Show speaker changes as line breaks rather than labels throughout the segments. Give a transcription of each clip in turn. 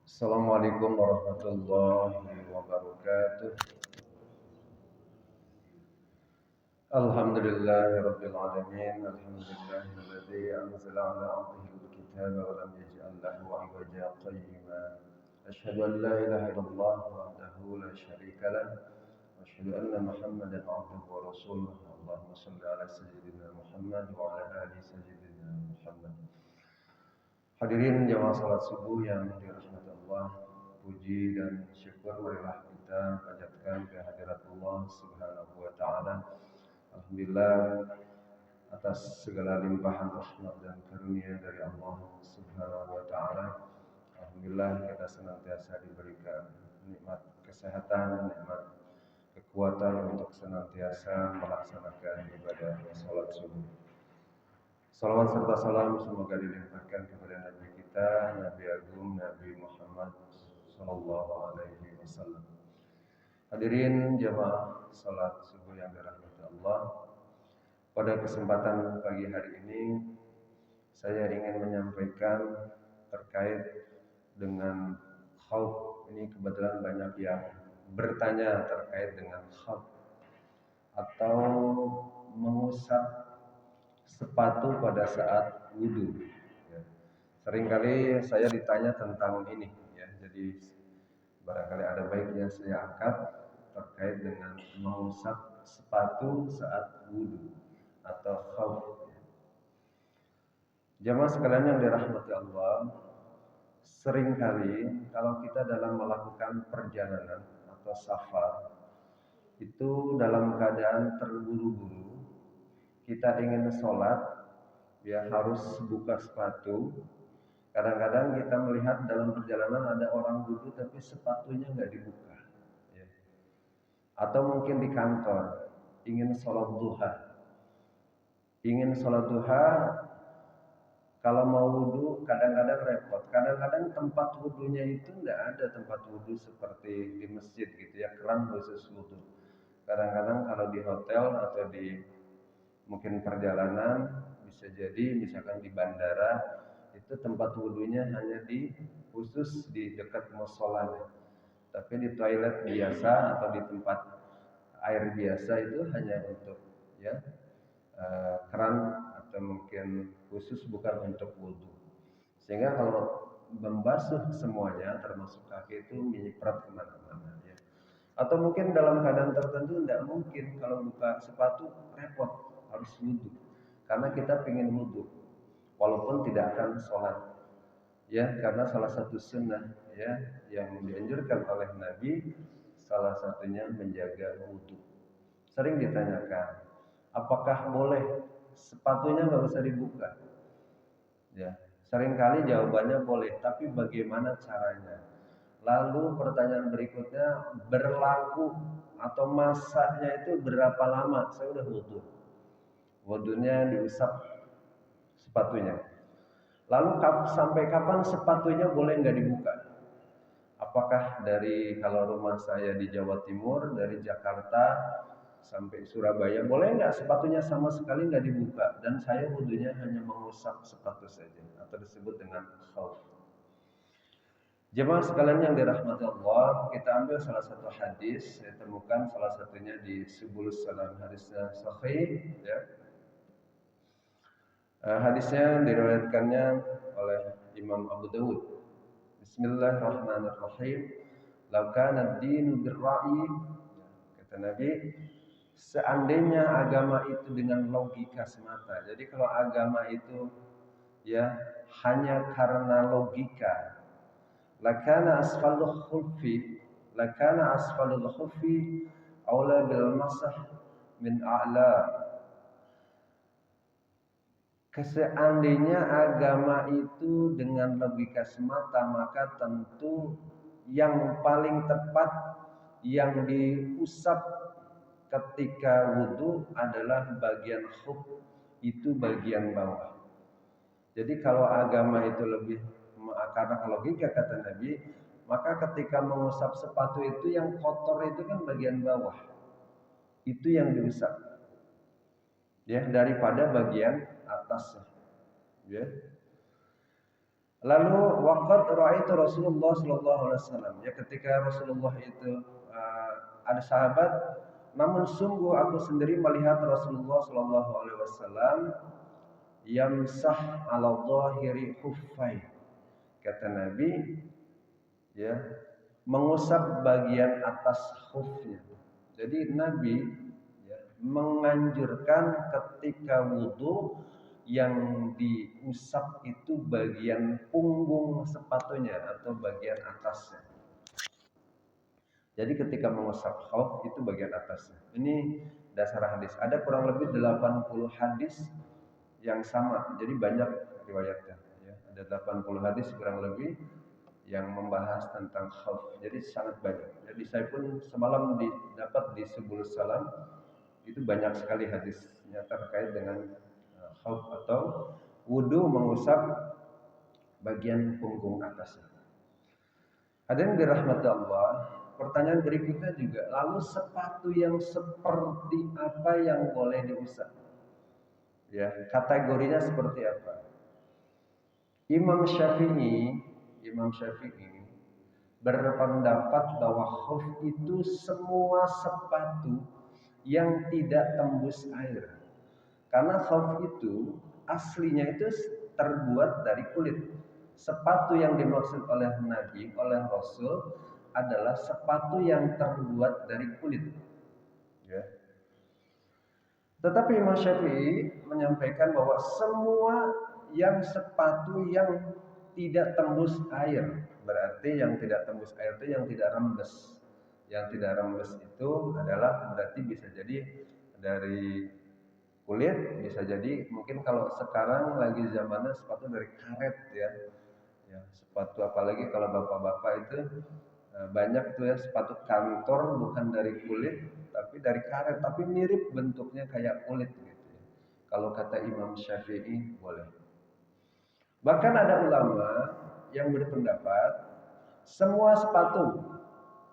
Assalamualaikum warahmatullahi wabarakatuh. Alhamdulillahirabbil alamin. Alhamdulillahilladzi anzala 'ala 'abdihi al-kitaba wa lam yaj'al lahu 'iwaja qayyima. Asyhadu an la ilaha illallah wahdahu la syarika lah wa asyhadu anna Muhammadan 'abduhu wa rasuluh. Allahumma shalli 'ala sayyidina Muhammad wa 'ala ali sayyidina Muhammad. Hadirin jamaah salat subuh yang dirahmati Allah, puji dan syukur marilah kita panjatkan kehadirat Allah Subhanahu wa taala. Alhamdulillah atas segala limpahan rahmat dan karunia dari Allah Subhanahu wa taala. Alhamdulillah kita senantiasa diberikan nikmat kesehatan, nikmat kekuatan untuk senantiasa melaksanakan ibadah salat subuh. Salawat serta salam semoga dilimpahkan kepada Nabi kita, Nabi Agung, Nabi Muhammad Sallallahu Alaihi Wasallam. Hadirin jamaah salat subuh yang dirahmati Allah. Pada kesempatan pagi hari ini, saya ingin menyampaikan terkait dengan khauf. Ini kebetulan banyak yang bertanya terkait dengan khauf atau mengusap sepatu pada saat wudhu. Seringkali saya ditanya tentang ini, jadi barangkali ada baiknya saya angkat terkait dengan mengusap sepatu saat wudhu atau khauf. Jamaah sekalian yang dirahmati Allah, seringkali kalau kita dalam melakukan perjalanan atau safar itu dalam keadaan terburu-buru, kita ingin sholat, harus buka sepatu. Kadang-kadang kita melihat dalam perjalanan ada orang wudhu tapi sepatunya nggak dibuka. Atau mungkin di kantor ingin sholat duha. Kalau mau wudhu kadang-kadang repot. Kadang-kadang tempat wudhunya itu nggak ada tempat wudhu seperti di masjid gitu ya, keran khusus wudhu. Kadang-kadang kalau di hotel atau di mungkin perjalanan, bisa jadi misalkan di bandara itu tempat wudhunya hanya khusus di dekat musholanya. Tapi di toilet biasa atau di tempat air biasa itu hanya untuk keran atau mungkin khusus bukan untuk wudhu. Sehingga kalau membasuh semuanya termasuk kaki itu menyiprat kemana-mana. Atau mungkin dalam keadaan tertentu tidak mungkin kalau buka sepatu repot, harus wudhu, karena kita ingin wudhu walaupun tidak akan sholat, karena salah satu sunnah yang dianjurkan oleh Nabi, salah satunya menjaga wudhu. Sering ditanyakan, apakah boleh sepatunya nggak usah dibuka? Seringkali jawabannya boleh, tapi bagaimana caranya? Lalu pertanyaan berikutnya, berlaku atau masanya itu berapa lama? Saya udah wudhu, wudhunya diusap sepatunya. Lalu sampai kapan sepatunya boleh nggak dibuka? Apakah dari, kalau rumah saya di Jawa Timur, dari Jakarta sampai Surabaya, boleh nggak sepatunya sama sekali nggak dibuka? Dan saya wudhunya hanya mengusap sepatu saja, atau disebut dengan khauf. Jemaah sekalian yang dirahmati Allah, kita ambil salah satu hadis, saya temukan salah satunya di Subulus Salam, hadisnya sahih. Hadisnya diriwayatkannya oleh Imam Abu Dawud. Bismillahirrahmanirrahim. Lau kana ad-dinu bir-ra'yi, kata Nabi, seandainya agama itu dengan logika semata. Jadi kalau agama itu hanya karena logika, lakana asfalul khuffi aula bil masah min a'la. Seandainya agama itu dengan logika semata, maka tentu yang paling tepat yang diusap ketika wudhu adalah bagian khuf, itu bagian bawah. Jadi kalau agama itu lebih karena logika kata Nabi, maka ketika mengusap sepatu itu yang kotor itu kan bagian bawah, itu yang diusap, daripada bagian atasnya. Ya. Lalu waqad ra'aitu Rasulullah sallallahu alaihi wasallam. Ya, ketika Rasulullah itu ada sahabat, namun sungguh aku sendiri melihat Rasulullah sallallahu alaihi wasallam yamsah ala dhahiri khuffai. Kata Nabi, ya, mengusap bagian atas khufnya. Jadi Nabi, ya, menganjurkan ketika wudhu yang diusap itu bagian punggung sepatunya atau bagian atasnya. Jadi ketika mengusap khuf itu bagian atasnya. Ini dasar hadis. Ada kurang lebih 80 hadis yang sama. Jadi banyak riwayatnya. Ya. Ada 80 hadis kurang lebih yang membahas tentang khuf. Jadi sangat banyak. Jadi saya pun semalam dapat di Subul Salam itu banyak sekali hadisnya terkait dengan khuf atau wudu mengusap bagian punggung atasnya. Hadirin dirahmati Allah, pertanyaan berikutnya juga, lalu sepatu yang seperti apa yang boleh diusap? Ya, kategorinya seperti apa? Imam Syafi'i berpendapat bahwa khuf itu semua sepatu yang tidak tembus air. Karena khuf itu aslinya itu terbuat dari kulit. Sepatu yang dimaksud oleh Nabi, oleh Rasul adalah sepatu yang terbuat dari kulit. Ya. Tetapi Imam Syafi'i menyampaikan bahwa semua yang sepatu yang tidak tembus air, berarti yang tidak tembus air itu yang tidak rembes. Yang tidak rembes itu adalah berarti bisa jadi dari kulit, bisa jadi mungkin kalau sekarang lagi zamannya sepatu dari karet ya. Ya, sepatu apalagi kalau bapak-bapak itu banyak tuh ya sepatu kantor bukan dari kulit tapi dari karet tapi mirip bentuknya kayak kulit gitu ya. Kalau kata Imam Syafi'i boleh. Bahkan ada ulama yang berpendapat semua sepatu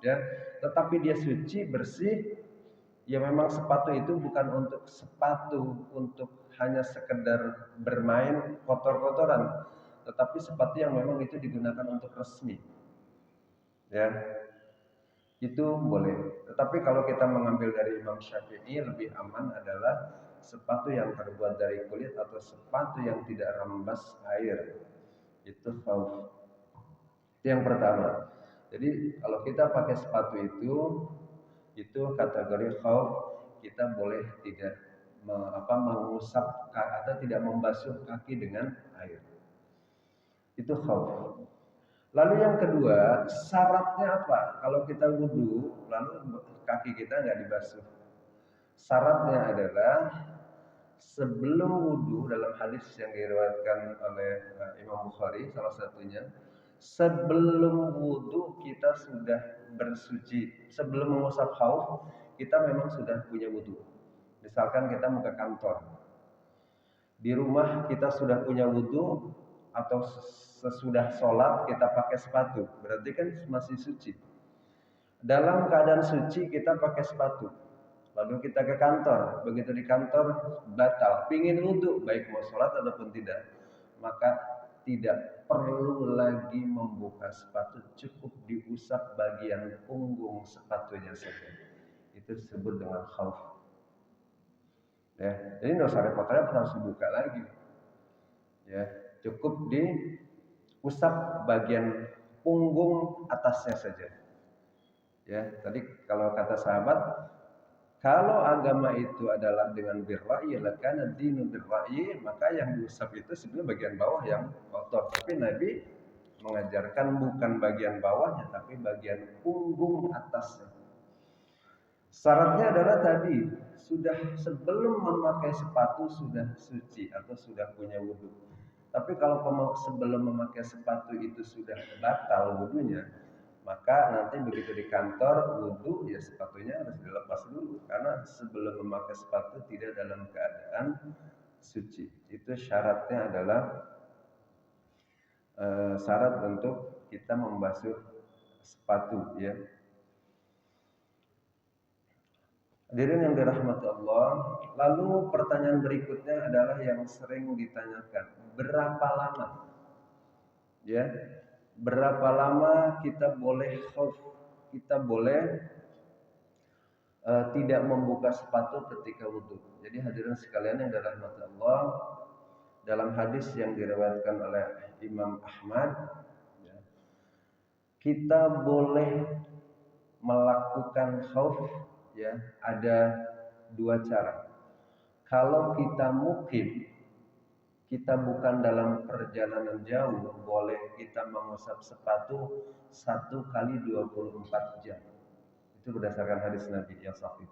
ya, tetapi dia suci bersih, ya memang sepatu itu bukan untuk sepatu untuk hanya sekedar bermain kotor-kotoran, tetapi sepatu yang memang itu digunakan untuk resmi. Ya, itu boleh. Tetapi kalau kita mengambil dari Imam Syafi'i lebih aman adalah sepatu yang terbuat dari kulit atau sepatu yang tidak rembas air. Itu khauf. Itu yang pertama. Jadi kalau kita pakai sepatu itu kategori khauf, kita boleh tidak mengusap atau tidak membasuh kaki dengan air. Itu khauf. Lalu yang kedua, syaratnya apa? Kalau kita wudhu, lalu kaki kita nggak dibasuh. Syaratnya adalah sebelum wudhu, dalam hadis yang diriwayatkan oleh Imam Bukhari salah satunya, sebelum wudhu kita sudah bersuci. Sebelum mengusap khauf, kita memang sudah punya wudhu. Misalkan kita mau ke kantor, di rumah kita sudah punya wudhu, atau sesudah sholat kita pakai sepatu, berarti kan masih suci. Dalam keadaan suci kita pakai sepatu, lalu kita ke kantor, begitu di kantor batal, pingin wudhu baik mau sholat ataupun tidak, maka tidak perlu lagi membuka sepatu, cukup diusap bagian punggung sepatunya saja. Itu disebut dengan khauf. Ya, jadi nggak usah repot-repot harus dibuka lagi. Ya, cukup diusap bagian punggung atasnya saja. Ya, tadi kalau kata sahabat, kalau agama itu adalah dengan birra'yi, lakana dinu birra'yi, maka yang diusap itu sebenarnya bagian bawah yang kotor. Tapi Nabi mengajarkan bukan bagian bawahnya, tapi bagian punggung atasnya. Syaratnya adalah tadi, sudah sebelum memakai sepatu sudah suci atau sudah punya wudhu. Tapi kalau sebelum memakai sepatu itu sudah batal wudhunya, maka nanti begitu di kantor wudhu, ya sepatunya harus dilepas dulu. Karena sebelum memakai sepatu tidak dalam keadaan suci. Itu syaratnya adalah syarat untuk kita membasuh sepatu ya. Hadirin yang dirahmati Allah, lalu pertanyaan berikutnya adalah yang sering ditanyakan, berapa lama? Ya, berapa lama kita boleh khauf, kita boleh tidak membuka sepatu ketika wudhu. Jadi hadirin sekalian yang dirahmati Allah, dalam hadis yang diriwayatkan oleh Imam Ahmad, ya, kita boleh melakukan khauf, ya, ada dua cara. Kalau kita mukim, kita bukan dalam perjalanan jauh, boleh kita mengusap sepatu 1 kali 24 jam. Itu berdasarkan hadis Nabi yang sahih.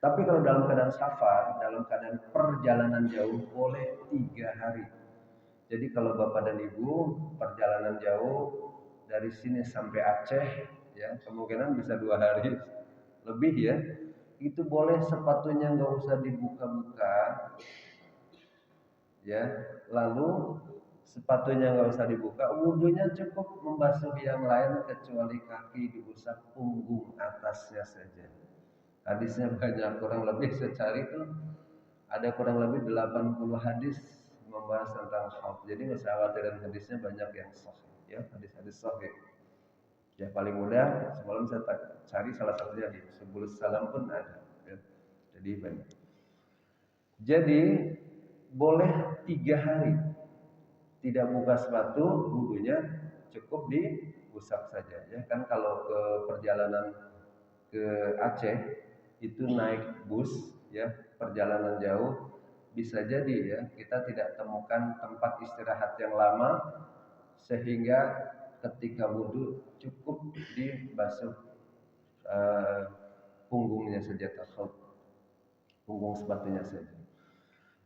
Tapi kalau dalam keadaan safar, dalam keadaan perjalanan jauh, boleh 3 hari. Jadi kalau Bapak dan Ibu perjalanan jauh dari sini sampai Aceh, ya kemungkinan bisa 2 hari lebih ya. Itu boleh sepatunya nggak usah dibuka-buka, ya. Lalu sepatunya nggak usah dibuka, wudhunya cukup membasuh yang lain kecuali kaki diusap punggung atasnya saja. Hadisnya banyak, kurang lebih saya cari itu ada kurang lebih 80 hadis membahas tentang haid. Jadi nggak usah khawatir, hadisnya banyak yang sahih, ya hadis-hadis sahih. Ya paling mudah semalam saya cari salah satunya di Subulus Salam pun ada. Ya. Jadi banyak. Jadi boleh 3 hari tidak buka sepatu, wudhunya cukup diusap saja. Ya kan kalau ke perjalanan ke Aceh itu naik bus, ya perjalanan jauh, bisa jadi ya kita tidak temukan tempat istirahat yang lama sehingga ketika wudhu cukup dibasuh punggungnya saja, atau punggung sepatunya saja.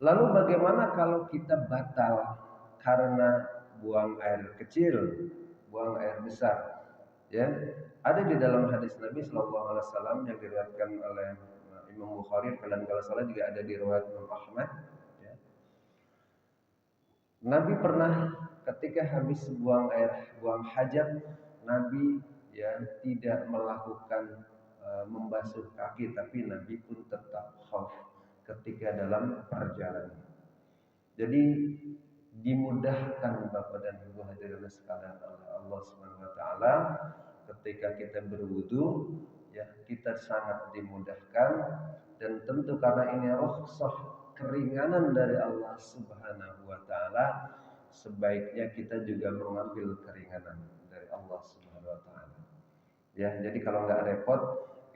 Lalu bagaimana kalau kita batal karena buang air kecil, buang air besar? Ya, ada di dalam hadis Nabi Shallallahu Alaihi Wasallam yang diriwayatkan oleh Imam Bukhari, dan kalau salah juga ada di riwayat Imam Ahmad. Ya. Nabi pernah ketika habis buang air, buang hajat, Nabi ya tidak melakukan membasuh kaki, tapi Nabi pun tetap khauf ketika dalam perjalanan. Jadi dimudahkan Bapak dan Ibu hadirin sekalian oleh Allah Subhanahu wa taala ketika kita berwudu, ya kita sangat dimudahkan, dan tentu karena ini rukhsah, keringanan dari Allah Subhanahu wa taala, sebaiknya kita juga mengambil keringanan dari Allah Subhanahu wa taala. Ya, jadi kalau nggak repot,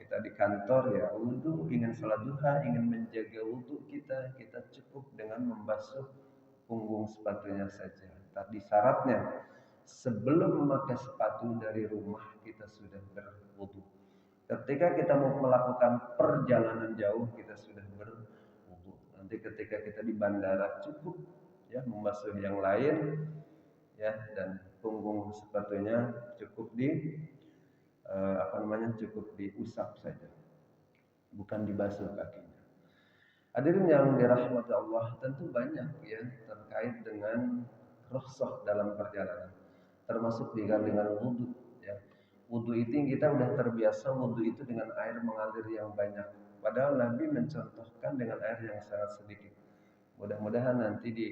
kita di kantor ya wudu, ingin sholat duha, ingin menjaga wudu kita cukup dengan membasuh punggung sepatunya saja. Tadi syaratnya sebelum memakai sepatu dari rumah kita sudah berwudu. Ketika kita mau melakukan perjalanan jauh kita sudah berwudu. Nanti ketika kita di bandara cukup ya membasuh yang lain, ya, dan punggung sepatunya cukup cukup diusap saja, bukan dibasuh kakinya. Hadirin yang dirahmati Allah, tentu banyak ya terkait dengan rukhsah dalam perjalanan, termasuk juga dengan wudhu. Ya, wudhu itu kita udah terbiasa wudhu itu dengan air mengalir yang banyak, padahal Nabi mencontohkan dengan air yang sangat sedikit. Mudah-mudahan nanti di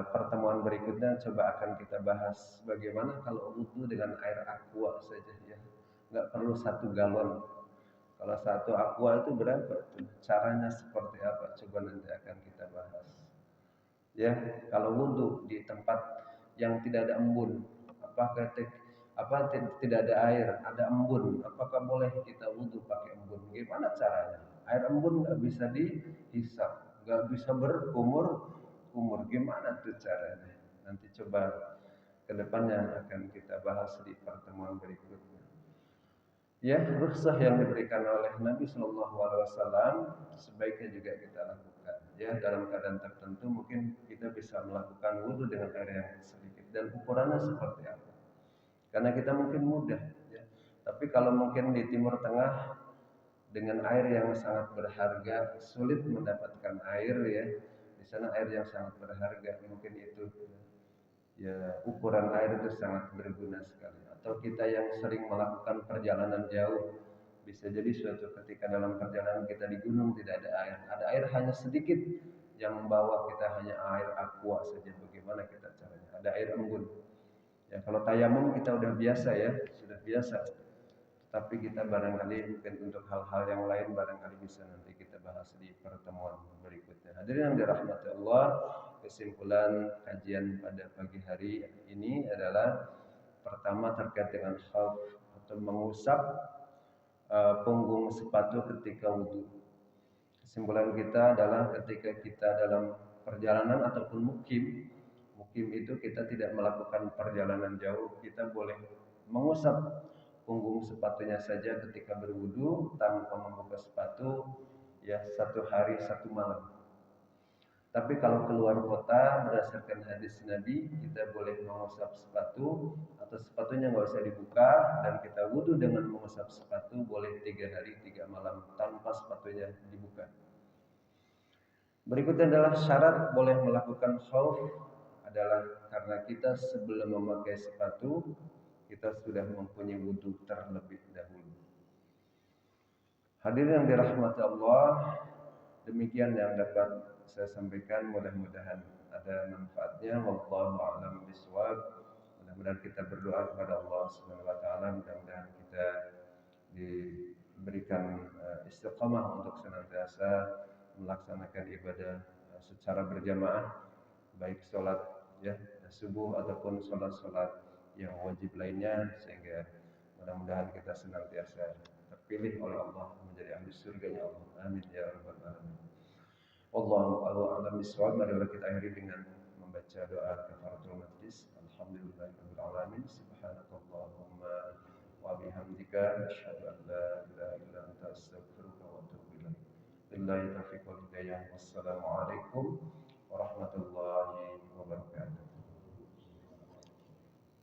pertemuan berikutnya coba akan kita bahas bagaimana kalau wudhu dengan air aqua saja, ya nggak perlu 1 galon. Kalau 1 aqua itu berapa tuh? Caranya seperti apa? Coba nanti akan kita bahas. Ya, kalau wudhu di tempat yang tidak ada embun, tidak ada air, ada embun, apakah boleh kita wudhu pakai embun? Gimana caranya? Air embun nggak bisa dihisap, nggak bisa berumur. Gimana tuh caranya? Nanti coba kedepannya akan kita bahas di pertemuan berikutnya. Ya, rukhsah yang diberikan oleh Nabi Shallallahu Alaihi Wasallam sebaiknya juga kita lakukan. Ya, dalam keadaan tertentu mungkin kita bisa melakukan wudhu dengan air yang sedikit, dan ukurannya seperti apa? Karena kita mungkin mudah, ya. Tapi kalau mungkin di Timur Tengah dengan air yang sangat berharga, sulit mendapatkan air, ya. Di sana air yang sangat berharga, mungkin itu ya ukuran air itu sangat berguna sekali. Atau kita yang sering melakukan perjalanan jauh Bisa jadi suatu ketika dalam perjalanan kita di gunung tidak ada air hanya sedikit, yang membawa kita hanya air aqua saja. Bagaimana kita caranya? Ada air embun. Ya, kalau tayamum kita udah biasa ya, sudah biasa. Tapi kita barangkali mungkin untuk hal-hal yang lain barangkali bisa nanti kita bahas di pertemuan berikutnya. Hadirin yang dirahmati Allah, kesimpulan kajian pada pagi hari ini adalah pertama terkait dengan khauf atau mengusap punggung sepatu ketika wudhu. Kesimpulan kita adalah ketika kita dalam perjalanan ataupun mukim itu kita tidak melakukan perjalanan jauh, kita boleh mengusap punggung sepatunya saja ketika berwudu tanpa membuka sepatu, ya 1 hari 1 malam. Tapi kalau keluar kota berdasarkan hadis Nabi, kita boleh mengusap sepatu atau sepatunya nggak usah dibuka, dan kita wudu dengan mengusap sepatu boleh 3 hari 3 malam tanpa sepatunya dibuka. Berikutnya adalah syarat boleh melakukan khauf adalah karena kita sebelum memakai sepatu kita sudah mempunyai wudu terlebih dahulu. Hadirin yang dirahmati Allah, demikian yang dapat saya sampaikan, mudah-mudahan ada manfaatnya. Wallahu a'lam bishawab. Mudah-mudahan kita berdoa kepada Allah Subhanahu wa taala, mudah-mudahan kita diberikan istiqamah untuk senantiasa melaksanakan ibadah secara berjamaah, baik sholat ya subuh ataupun sholat-sholat yang wajib lainnya, sehingga mudah-mudahan kita senantiasa terpilih oleh Allah menjadi ahli surganya Allah. Amin ya rabbal alamin. Wallahu a'lam bishawab. Mari kita akhiri dengan membaca doa kafaratul majlis. Alhamdulillahirabbil alamin. Subhanakallahumma wa bihamdika asyhadu an la ilaha illa anta astaghfiruka wa atubu ilaik. Billahi taufiq wal hidayah. Wassalamu alaikum